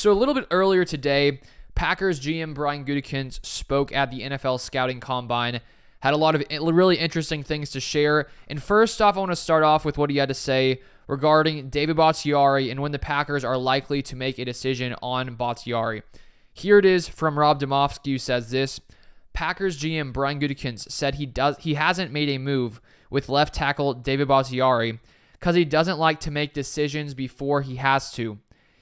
So a little bit earlier today, Packers GM Brian Gutekunst spoke at the NFL Scouting Combine, had a lot of really interesting things to share. And first off, I want to start off with what he had to say regarding David Bakhtiari and when the Packers are likely to make a decision on Bakhtiari. Here it is from Rob Domofsky, who says this: Packers GM Brian Gutekunst said he hasn't made a move with left tackle David Bakhtiari because he doesn't like to make decisions before he has to.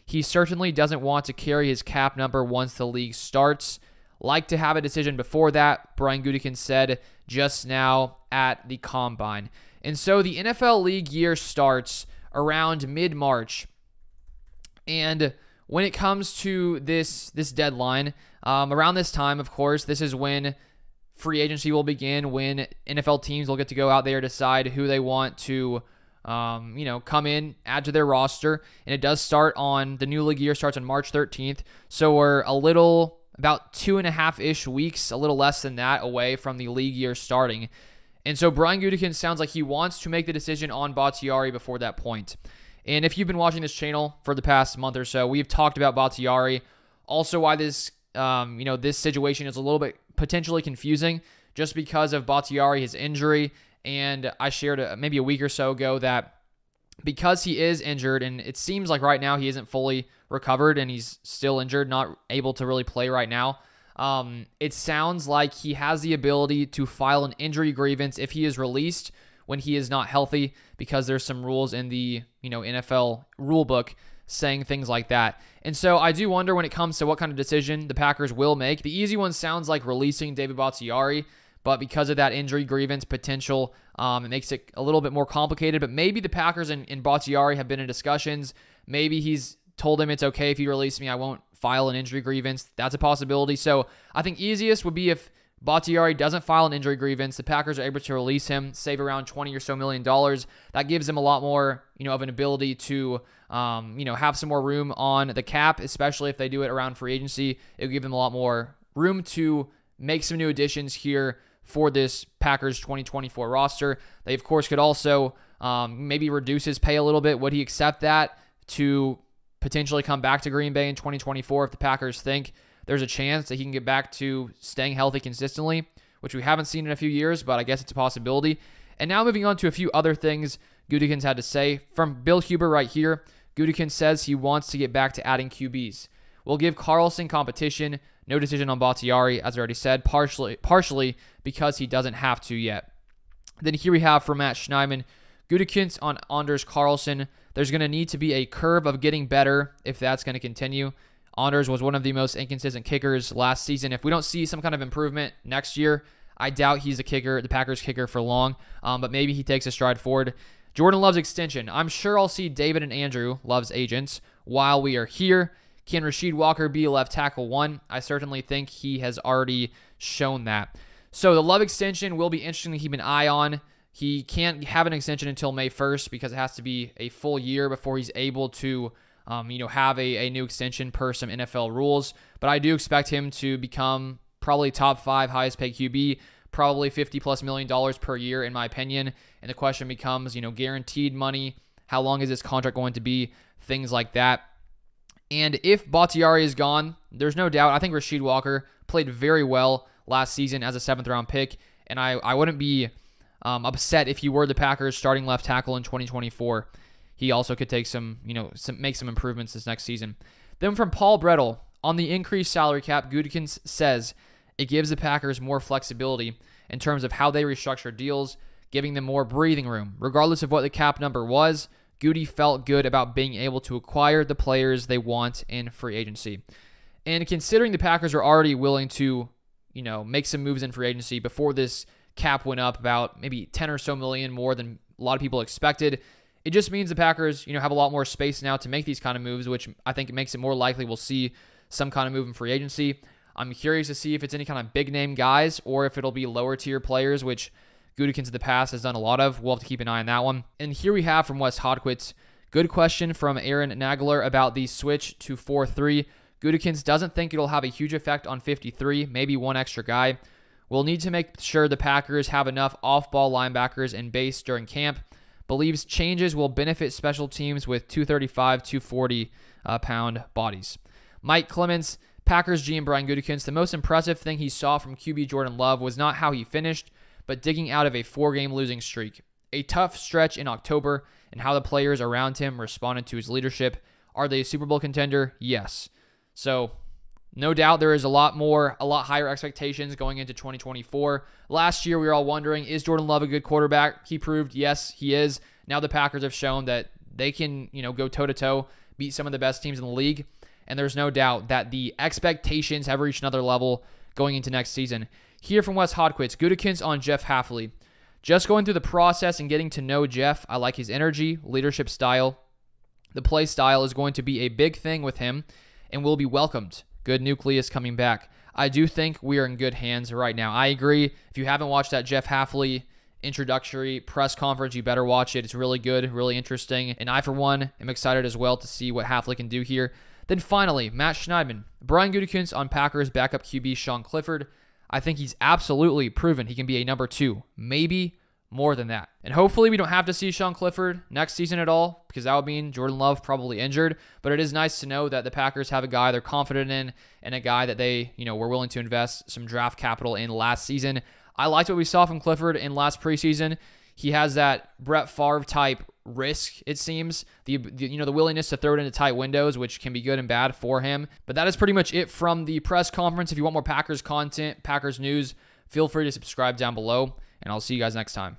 He certainly doesn't want to carry his cap number once the league starts. Like to have a decision before that, Brian Gutekunst said just now at the Combine. And so the NFL league year starts around mid-March. And when it comes to this deadline, around this time, of course, this is when free agency will begin, when NFL teams will get to go out there, decide who they want to come in, add to their roster. And it does start the new league year starts on March 13th. So we're about 2.5-ish weeks, a little less than that, away from the league year starting. And so Brian Gutekunst sounds like he wants to make the decision on Bakhtiari before that point. And if you've been watching this channel for the past month or so, we've talked about Bakhtiari. Also why this situation is a little bit potentially confusing just because of Bakhtiari, his injury. And I shared maybe a week or so ago that because he is injured, and it seems like right now he isn't fully recovered and he's still injured, not able to really play right now, it sounds like he has the ability to file an injury grievance if he is released when he is not healthy, because there's some rules in the NFL rule book saying things like that. And so I do wonder when it comes to what kind of decision the Packers will make. The easy one sounds like releasing David Bakhtiari, but because of that injury grievance potential, it makes it a little bit more complicated. But maybe the Packers and Bakhtiari have been in discussions. Maybe he's told him it's okay if you release me, I won't file an injury grievance. That's a possibility. So I think easiest would be if Bakhtiari doesn't file an injury grievance, the Packers are able to release him, save around $20 million or so. That gives them a lot more, of an ability to, have some more room on the cap, especially if they do it around free agency. It would give them a lot more room to make some new additions here for this Packers 2024 roster. They, of course, could also maybe reduce his pay a little bit. Would he accept that to potentially come back to Green Bay in 2024 if the Packers think there's a chance that he can get back to staying healthy consistently, which we haven't seen in a few years, but I guess it's a possibility. And now moving on to a few other things Gutekunst had to say. From Bill Huber right here, Gutekunst says he wants to get back to adding QBs. We'll give Carlson competition. No decision on Bakhtiari, as I already said, partially because he doesn't have to yet. Then here we have from Matt Schneidman, Gutekunst on Anders Carlson. There's going to need to be a curve of getting better if that's going to continue. Anders was one of the most inconsistent kickers last season. If we don't see some kind of improvement next year, I doubt he's the Packers kicker for long, but maybe he takes a stride forward. Jordan Love's extension. I'm sure I'll see David and Andrew, Love's agents, while we are here. Can Rasheed Walker be left tackle 1? I certainly think he has already shown that. So the Love extension will be interesting to keep an eye on. He can't have an extension until May 1st because it has to be a full year before he's able to have a new extension per some NFL rules. But I do expect him to become probably top 5 highest paid QB, probably $50+ million per year in my opinion. And the question becomes, guaranteed money, how long is this contract going to be, things like that. And if Bakhtiari is gone, there's no doubt, I think Rasheed Walker played very well last season as a 7th-round pick, and I wouldn't be upset if he were the Packers starting left tackle in 2024. He also could take make some improvements this next season. Then from Paul Brettel, on the increased salary cap, Gutekunst says it gives the Packers more flexibility in terms of how they restructure deals, giving them more breathing room. Regardless of what the cap number was, Goody felt good about being able to acquire the players they want in free agency. And considering the Packers are already willing to, make some moves in free agency before this cap went up about maybe 10 or so million more than a lot of people expected, it just means the Packers, have a lot more space now to make these kind of moves, which I think makes it more likely we'll see some kind of move in free agency. I'm curious to see if it's any kind of big name guys or if it'll be lower tier players, which Gutekunst in the past has done a lot of. We'll have to keep an eye on that one. And here we have from Wes Hodquist, good question from Aaron Nagler about the switch to 4-3. Gutekunst doesn't think it'll have a huge effect on 53, maybe one extra guy. We'll need to make sure the Packers have enough off-ball linebackers in base during camp. Believes changes will benefit special teams with 235, 240 pound bodies. Mike Clements, Packers GM Brian Gutekunst, the most impressive thing he saw from QB Jordan Love was not how he finished, but digging out of a 4-game losing streak. A tough stretch in October, and how the players around him responded to his leadership. Are they a Super Bowl contender? Yes. So, no doubt there is a lot higher expectations going into 2024. Last year, we were all wondering, is Jordan Love a good quarterback? He proved, yes, he is. Now the Packers have shown that they can, go toe-to-toe, beat some of the best teams in the league. And there's no doubt that the expectations have reached another level going into next season. Here from Wes Hodquist, Gutekunst on Jeff Hafley. Just going through the process and getting to know Jeff, I like his energy, leadership style. The play style is going to be a big thing with him and will be welcomed. Good nucleus coming back. I do think we are in good hands right now. I agree. If you haven't watched that Jeff Hafley introductory press conference, you better watch it. It's really good, really interesting. And I, for one, am excited as well to see what Hafley can do here. Then finally, Matt Schneidman. Brian Gutekunst on Packers backup QB Sean Clifford. I think he's absolutely proven he can be a number 2, maybe more than that. And hopefully we don't have to see Sean Clifford next season at all, because that would mean Jordan Love probably injured. But it is nice to know that the Packers have a guy they're confident in and a guy that they, were willing to invest some draft capital in last season. I liked what we saw from Clifford in last preseason. He has that Brett Favre type risk, it seems. The willingness to throw it into tight windows, which can be good and bad for him. But that is pretty much it from the press conference. If you want more Packers content, Packers news, feel free to subscribe down below, and I'll see you guys next time.